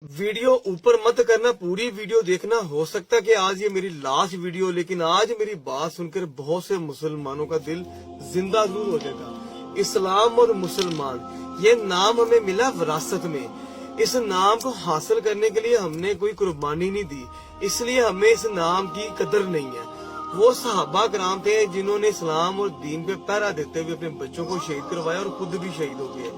Video ऊपर मत करना, पूरी वीडियो देखना। हो सकता है कि आज ये मेरी लास्ट वीडियो, लेकिन आज मेरी बात सुनकर बहुत से मुसलमानों का दिल जिंदा जरूर हो जाएगा। इस्लाम और मुसलमान, ये नाम हमें मिला विरासत में। इस नाम को हासिल करने के लिए हमने कोई कुर्बानी नहीं दी, इसलिए हमें इस नाम की कदर नहीं है। वो सहाबा कराम थे जिन्होंने इस्लाम और दीन पे पहरा देते हुए अपने बच्चों को शहीद करवाया और खुद भी शहीद हो गए।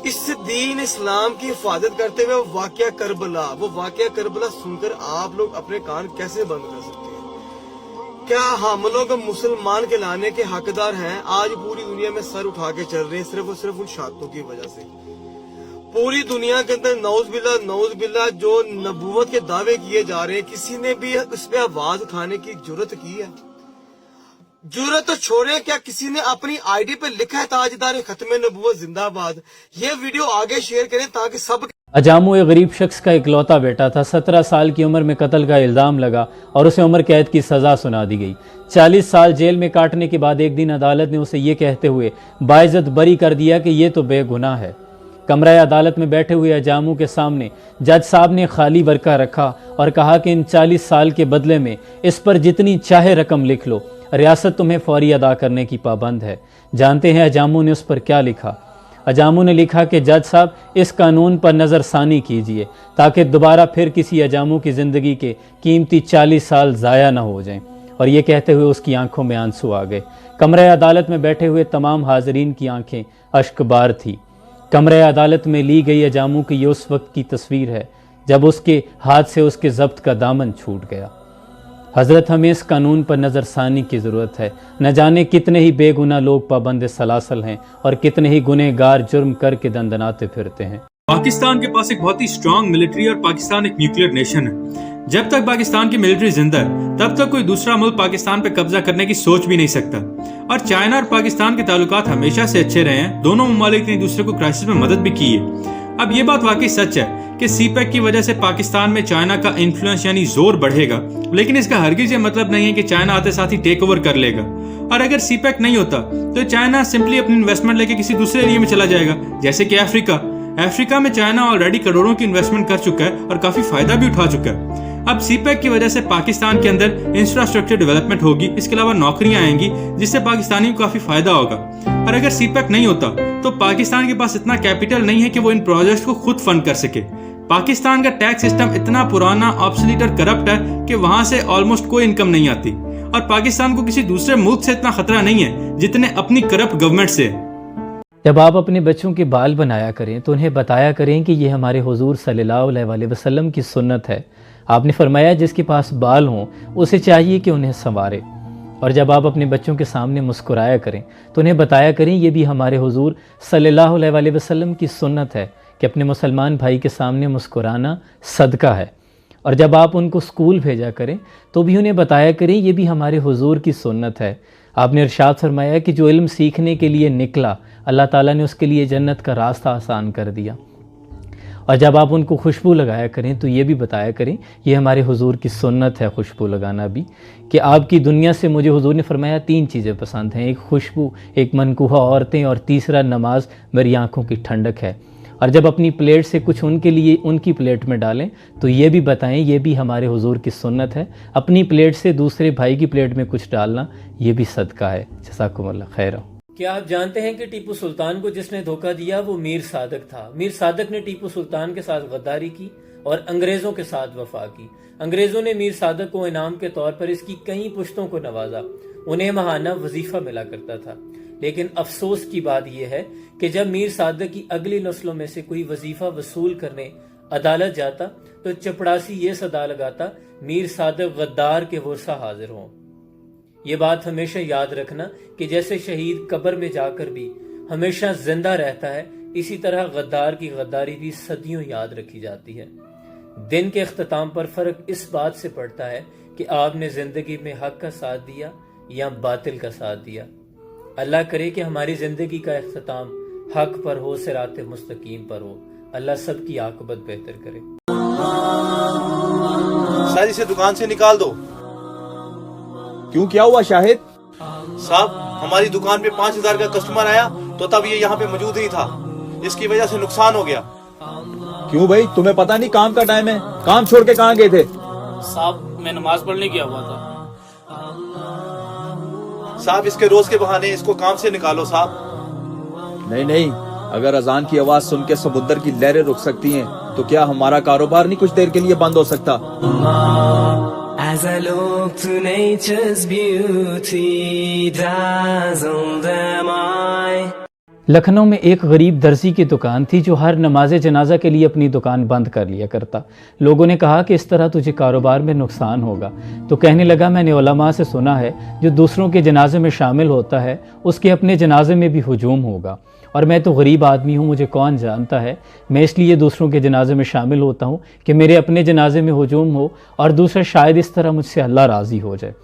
इस दीन इस्लाम की हिफाजत करते हुए वो वाकया करबला सुनकर आप लोग अपने कान कैसे बंद कर सकते हैं? क्या हम लोग मुसलमान कहलाने के हकदार हैं? आज पूरी दुनिया में सर उठा के चल रहे हैं सिर्फ और सिर्फ उन शहादतों की वजह से। पूरी दुनिया के अंदर नौज बिल्ला जो नबूवत के दावे किए जा रहे हैं, किसी ने भी इस पे आवाज उठाने की जुर्रत की है? जुर्रत तो छोड़े, क्या किसी ने अपनी आईडी पे लिखा है ताजदार खत्म नबूवत जिंदाबाद? ये वीडियो आगे शेयर करें ताकि सब। अजामू एक गरीब शख्स का इकलौता बेटा था। 17 साल की उम्र में कत्ल का इल्जाम लगा और उसे उम्र कैद की सजा सुना दी गई। 40 साल जेल में काटने के बाद एक दिन अदालत ने उसे ये कहते हुए बाइज्जत बरी कर दिया कि ये तो बेगुनाह है। कमरा अदालत में बैठे हुए अजामू के सामने जज साहब ने खाली वर्का रखा और कहा कि इन 40 साल के बदले में इस पर जितनी चाहे रकम लिख लो, रियासत तुम्हें फौरी अदा करने की पाबंद है। जानते हैं अजामू ने उस पर क्या लिखा? अजामू ने लिखा कि जज साहब, इस कानून पर नज़रसानी कीजिए ताकि दोबारा फिर किसी अजामू की ज़िंदगी के कीमती 40 साल ज़ाया न हो जाएं। और ये कहते हुए उसकी आंखों में आंसू आ गए। कमरे अदालत में बैठे हुए तमाम हाजरीन की आंखें अश्कबार थी। कमरे अदालत में ली गई अजामू की ये उस वक्त की तस्वीर है जब उसके हाथ से उसके ज़ब्त का दामन छूट गया। हजरत, हमें इस कानून पर नज़रसानी की ज़रूरत है। न जाने कितने ही बेगुनाह लोग पाबंद सलासल हैं और कितने ही गुनहगार जुर्म करके दंदनाते फिरते हैं। पाकिस्तान के पास एक बहुत ही स्ट्रांग मिलिट्री और पाकिस्तान एक न्यूक्लियर नेशन है। जब तक पाकिस्तान की मिलिट्री जिंदा है तब तक कोई दूसरा मुल्क पाकिस्तान पे कब्जा करने की सोच भी नहीं सकता। और चाइना और पाकिस्तान के ताल्लुकात हमेशा से अच्छे रहे हैं। दोनों ममालिक ने एक दूसरे को क्राइसिस में मदद भी की है। अब ये बात वाकई सच है कि सीपैक की वजह से पाकिस्तान में चाइना का इन्फ्लुएंस यानी जोर बढ़ेगा, लेकिन इसका हरगिज ये मतलब नहीं है कि चाइना आते साथ ही टेक ओवर कर लेगा। और अगर सीपैक नहीं होता तो चाइना सिंपली अपनी इन्वेस्टमेंट लेके किसी दूसरे एरिया में चला जाएगा, जैसे कि अफ्रीका में चाइना ऑलरेडी करोड़ों की इन्वेस्टमेंट कर चुका है और काफी फायदा भी उठा चुका है। अब सीपैक की वजह से पाकिस्तान के अंदर इंफ्रास्ट्रक्चर डेवलपमेंट होगी, इसके अलावा नौकरियां आएंगी जिससे पाकिस्तानियों को काफी फायदा होगा। और अगर सीपैक नहीं होता तो पाकिस्तान के पास इतना कैपिटल नहीं है कि वो इन प्रोजेक्ट्स को खुद फंड कर सके। पाकिस्तान का टैक्स सिस्टम इतना पुराना, ऑब्सोलीट और करप्ट है कि वहां से ऑलमोस्ट कोई इनकम नहीं आती। और पाकिस्तान को किसी दूसरे मुल्क से इतना खतरा नहीं है जितने अपनी करप्ट गवर्नमेंट से। जब आप अपने बच्चों के बाल बनाया करें तो उन्हें बताया करें कि ये हमारे हुजूर सल्लल्लाहु अलैहि वसल्लम की सुन्नत है। आपने फरमाया जिसके पास बाल हों उसे चाहिए कि उन्हें संवारे। और जब आप अपने बच्चों के सामने मुस्कुराया करें तो उन्हें बताया करें ये भी हमारे हुजूर सल्लल्लाहु अलैहि वसल्लम की सुन्नत है कि अपने मुसलमान भाई के सामने मुस्कुराना सदका है। और जब आप उनको स्कूल भेजा करें तो भी उन्हें बताया करें ये भी हमारे हुजूर की सुन्नत है। आपने इरशाद फरमाया कि जो इल्म सीखने के लिए निकला अल्लाह ताला ने उसके लिए जन्नत का रास्ता आसान कर दिया। और जब आप उनको खुशबू लगाया करें तो ये भी बताया करें ये हमारे हुजूर की सुन्नत है खुशबू लगाना भी, कि आपकी दुनिया से मुझे हुजूर ने फरमाया 3 चीज़ें पसंद हैं, एक खुशबू, एक मनकूहा औरतें और तीसरा नमाज मेरी आँखों की ठंडक है। और जब अपनी प्लेट से कुछ उनके लिए उनकी प्लेट में डालें तो ये भी बताएं ये भी हमारे हुजूर की सुन्नत है। अपनी प्लेट से दूसरे भाई की प्लेट में कुछ डालना ये भी सदका है। जज़ाकुमुल्लाह खैर। क्या आप जानते हैं कि टीपू सुल्तान को जिसने धोखा दिया वो मीर सादक था। मीर सादक ने टीपू सुल्तान के साथ गद्दारी की और अंग्रेजों के साथ वफा की। अंग्रेजों ने मीर सादक को इनाम के तौर पर इसकी कई पुश्तों को नवाजा। उन्हें महाना वजीफा मिला करता था। लेकिन अफसोस की बात यह है कि जब मीर सादक की अगली नस्लों में से कोई वजीफा वसूल करने अदालत जाता तो चपड़ासी ये सदा लगाता, मीर सादक गद्दार के वर्सा हाजिर हों। ये बात हमेशा याद रखना कि जैसे शहीद कब्र में जाकर भी हमेशा जिंदा रहता है, इसी तरह गद्दार की गद्दारी भी सदियों याद रखी जाती है। दिन के इख्तिताम पर फर्क इस बात से पड़ता है कि आपने जिंदगी में हक का साथ दिया या बातिल का साथ दिया। अल्लाह करे कि हमारी जिंदगी का इख्तिताम हक पर हो, सिराते मुस्तकीम पर हो। अल्लाह सबकी आकबत बेहतर करे। शादी से दुकान से निकाल दो। क्यों, क्या हुआ शाहिद? साहब, हमारी दुकान पे 5000 का कस्टमर आया तो तब ये यहाँ पे मौजूद नहीं था, इसकी वजह से नुकसान हो गया। क्यों भाई, तुम्हें पता नहीं काम का टाइम है? काम छोड़ के कहाँ गए थे? साहब मैं नमाज पढ़ने गया हुआ था। साहब इसके रोज के बहाने इसको काम से निकालो साहब। नहीं नहीं, अगर अजान की आवाज सुन के समुद्र की लहरें रुक सकती हैं, तो क्या हमारा कारोबार नहीं कुछ देर के लिए बंद हो सकता? As I look to nature's beauty, dazzled am I. Lucknow में एक गरीब दर्जी की दुकान थी जो हर नमाज जनाजा के लिए अपनी दुकान बंद कर लिया करता। लोगों ने कहा कि इस तरह तुझे कारोबार में नुकसान होगा, तो कहने लगा मैंने उलमा से सुना है जो दूसरों के जनाजे में शामिल होता है उसके अपने जनाजे में भी हुजूम होगा, और मैं तो गरीब आदमी हूँ, मुझे कौन जानता है, मैं इसलिए दूसरों के जनाजे में शामिल होता हूँ कि मेरे अपने जनाजे में हुजूम हो, और दूसरा शायद इस तरह मुझसे अल्लाह राज़ी हो जाए।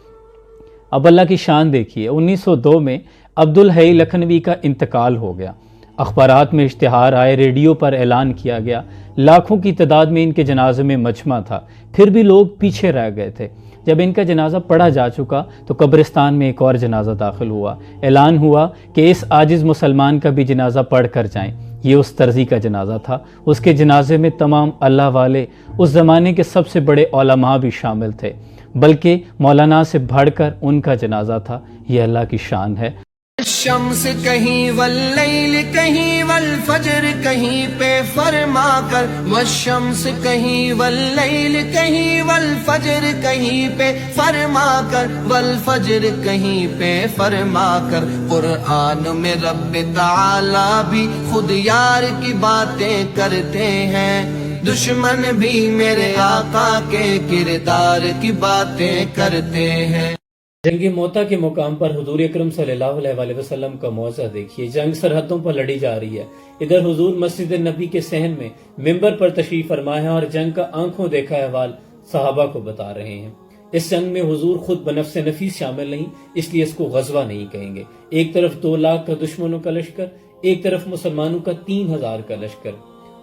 अब अल्लाह की शान देखिए, 1902 में अब्दुल हई लखनवी का इंतकाल हो गया। अखबारात में इश्तिहार आए, रेडियो पर ऐलान किया गया, लाखों की तादाद में इनके जनाजे में मजमा था, फिर भी लोग पीछे रह गए थे। जब इनका जनाजा पढ़ा जा चुका तो कब्रिस्तान में एक और जनाजा दाखिल हुआ। ऐलान हुआ कि इस आजिज़ मुसलमान का भी जनाजा पढ़ कर जाएं। ये उस तर्जी का जनाजा था। उसके जनाजे में तमाम अल्लाह वाले, उस ज़माने के सबसे बड़े उलमा भी शामिल थे, बल्कि मौलाना से बढ़कर उनका जनाजा था। ये अल्लाह की शान है। शम्स कहीं वल्लैल कहीं वल फजर कहीं पे फरमा कर, वशम्स कहीं वल्लैल कहीं वल फजर कहीं पे फरमा कर, वल फजर कहीं पे फरमा कर। कुरान में रब ताला भी खुद यार की बातें करते हैं, दुश्मन भी मेरे आका के किरदार की बातें करते हैं। जंग मोता के मुकाम पर हुजूर अकरम सल्लल्लाहु अलैहि वसल्लम का मौज़ा देखिए। जंग सरहदों पर लड़ी जा रही है। इधर हुजूर मस्जिद नबी के सहन में मिंबर पर तशरीफ फरमा है और जंग का आंखों देखा अहवाल सहाबा को बता रहे हैं। इस जंग में हुजूर खुद बनफ्से नफीस शामिल नहीं, इसलिए इसको गज़वा नहीं कहेंगे। एक तरफ 2 लाख का दुश्मनों का लश्कर, एक तरफ मुसलमानों का 3000 का लश्कर।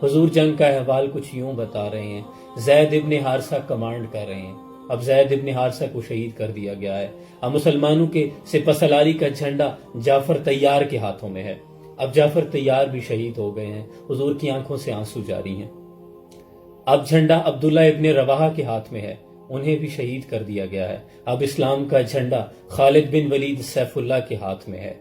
हुजूर जंग का अहवाल कुछ यूं बता रहे हैं। ज़ैद इब्ने हारिसा कमांड कर रहे हैं। अब ज़ैद इब्ने हारिसा को शहीद कर दिया गया है। अब मुसलमानों के सिपहसालारी का झंडा जाफर तैयार के हाथों में है। अब जाफर तैयार भी शहीद हो गए हैं। हुजूर की आंखों से आंसू जारी हैं। अब झंडा अब्दुल्ला इब्ने रवाहा के हाथ में है, उन्हें भी शहीद कर दिया गया है। अब इस्लाम का झंडा खालिद बिन वलीद सैफुल्लाह के हाथ में है।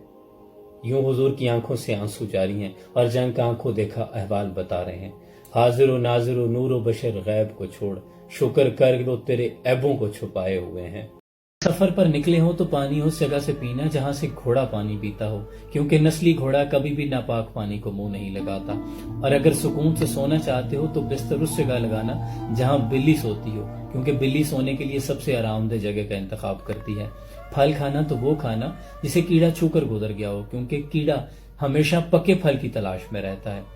यूं हुजूर की आंखों से आंसू जारी हैं और जंग का आंखों देखा अहवाल बता रहे हैं। हाजिर व नाजिर व नूर व बशर गैब को छोड़, शुक्र कर लो तेरे ऐबों को छुपाए हुए हैं। सफर पर निकले हो तो पानी उस जगह से पीना जहां से घोड़ा पानी पीता हो, क्योंकि नस्ली घोड़ा कभी भी नापाक पानी को मुंह नहीं लगाता। और अगर सुकून से सोना चाहते हो तो बिस्तर उस जगह लगाना जहां बिल्ली सोती हो, क्योंकि बिल्ली सोने के लिए सबसे आरामदेह जगह का इंतखाब करती है। फल खाना तो वो खाना जिसे कीड़ा छूकर गुजर गया हो, क्योंकि कीड़ा हमेशा पके फल की तलाश में रहता है।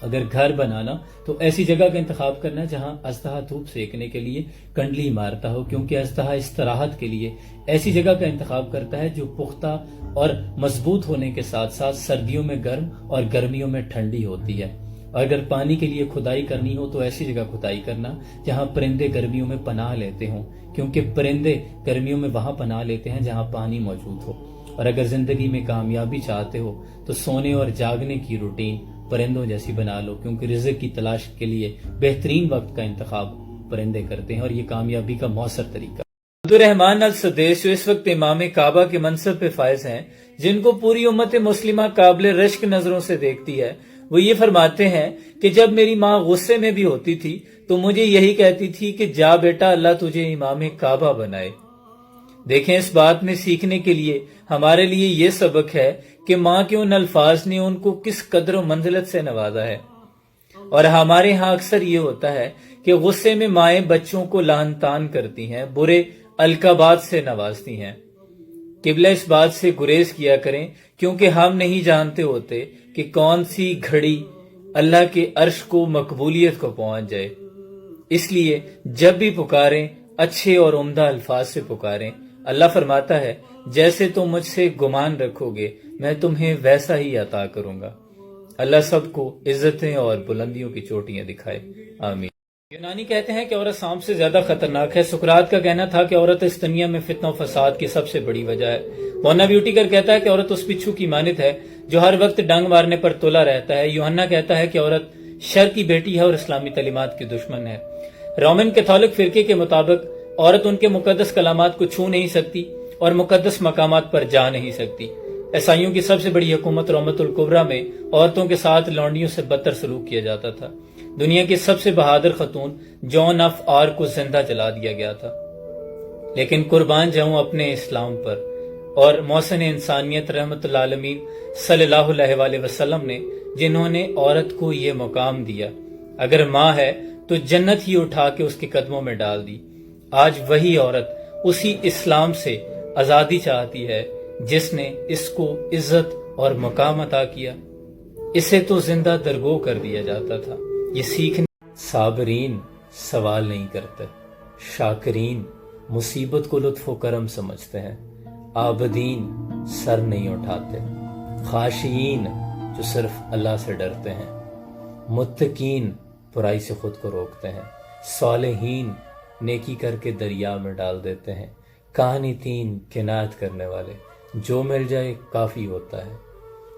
अगर घर बनाना तो ऐसी जगह का इंतखाब करना जहां अजदहा धूप सेकने के लिए कंडली मारता हो, क्योंकि अजदहा इस्तराहत के लिए ऐसी जगह का इंतखाब करता है जो पुख्ता और मजबूत होने के साथ साथ सर्दियों में गर्म और गर्मियों में ठंडी होती है। और अगर पानी के लिए खुदाई करनी हो तो ऐसी जगह खुदाई करना जहां परिंदे गर्मियों में पनाह लेते हों, क्योंकि परिंदे गर्मियों में वहां पनाह लेते हैं जहां पानी मौजूद हो। और अगर जिंदगी में कामयाबी चाहते हो तो सोने और जागने की रूटीन परिंदों जैसी बना लो, क्योंकि रिज़्क़ की तलाश के लिए बेहतरीन वक्त का इंतखाब परिंदे करते हैं और ये कामयाबी का मौसर तरीका। अब्दुर्रहमान अल सदेश जो इस वक्त इमाम काबा के मनसब पे फायज हैं, जिनको पूरी उम्मत मुस्लिमा काबिल रश्क नजरों से देखती है, वो ये फरमाते हैं कि जब मेरी माँ गुस्से में भी होती थी तो मुझे यही कहती थी कि जा बेटा अल्लाह तुझे इमाम काबा बनाए। देखें, इस बात में सीखने के लिए हमारे लिए ये सबक है कि माँ के उन अल्फाज ने उनको किस कदर मंजिलत से नवाजा है। और हमारे यहाँ अक्सर ये होता है कि गुस्से में माएं बच्चों को लान तान करती हैं, बुरे अलकाबात से नवाजती हैं। किबला इस बात से गुरेज किया करें, क्योंकि हम नहीं जानते होते कि कौन सी घड़ी अल्लाह के अर्श को मकबूलियत को पहुंच जाए। इसलिए जब भी पुकारें अच्छे और उम्दा अल्फाज से पुकारें। अल्लाह फरमाता है, जैसे तुम मुझसे गुमान रखोगे मैं तुम्हें वैसा ही अता करूंगा। अल्लाह सबको इज्जतें और बुलंदियों की चोटियां दिखाए, आमीन। यूनानी कहते हैं कि औरत सांप से ज्यादा खतरनाक है। सुकरात का कहना था कि औरत इस दुनिया में फितना और फसाद की सबसे बड़ी वजह है। मोना ब्यूटीकर कहता है कि औरत उस बिच्छू की मानित है जो हर वक्त डंग मारने पर तुला रहता है। यूहन्ना कहता है कि औरत शर की बेटी है और इस्लामी तालीमात की दुश्मन है। रोमन कैथोलिक फिरके के मुताबिक औरत उनके मुकद्दस कलामात को छू नहीं सकती और मुकद्दस मकामात पर जा नहीं सकती। ईसाइयों की सबसे बड़ी हुकूमत रोमतुल कुबरा में औरतों के साथ लौंडियों से बदतर सलूक किया जाता था। दुनिया की सबसे बहादुर खतून जॉन ऑफ आर्क को जिंदा जला दिया गया था। लेकिन कुर्बान जाऊं अपने इस्लाम पर और मौसन इंसानियत रहमतुल आलमीन सल्लल्लाहु अलैहि वसल्लम ने जिन्होंने औरत को ये मुकाम दिया, अगर माँ है तो जन्नत ही उठा के उसके कदमों में डाल दी। आज वही औरत उसी इस्लाम से आजादी चाहती है जिसने इसको इज्जत और मुकाम अता किया। इसे तो जिंदा दरगो कर दिया जाता था। ये सीखने साबरीन सवाल नहीं करते, शाकरीन मुसीबत को लुत्फ व करम समझते हैं, आबदीन सर नहीं उठाते, खाशियीन जो सिर्फ अल्लाह से डरते हैं, मुत्तकीन बुराई से खुद को रोकते हैं, सालेहीन नेकी करके दरिया में डाल देते हैं, कानितीन किनायत करने वाले जो मिल जाए काफ़ी होता है,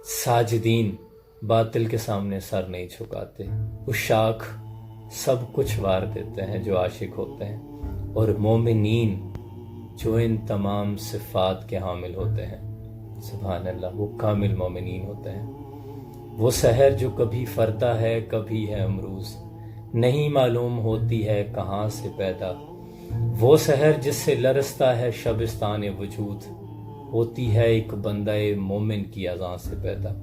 साजिदीन बातिल के सामने सर नहीं झुकाते, उशाक सब कुछ वार देते हैं जो आशिक होते हैं, और मोमिनीन जो इन तमाम सिफात के हामिल होते हैं। सुभान अल्लाह, वो कामिल मोमिनीन होते हैं। वो सहर जो कभी फरता है कभी है अमरूज, नहीं मालूम होती है कहाँ से पैदा, वो सहर जिससे लरसता है शबिस्तान वजूद, होती है एक बंदा मोमिन की अज़ां से पैदा।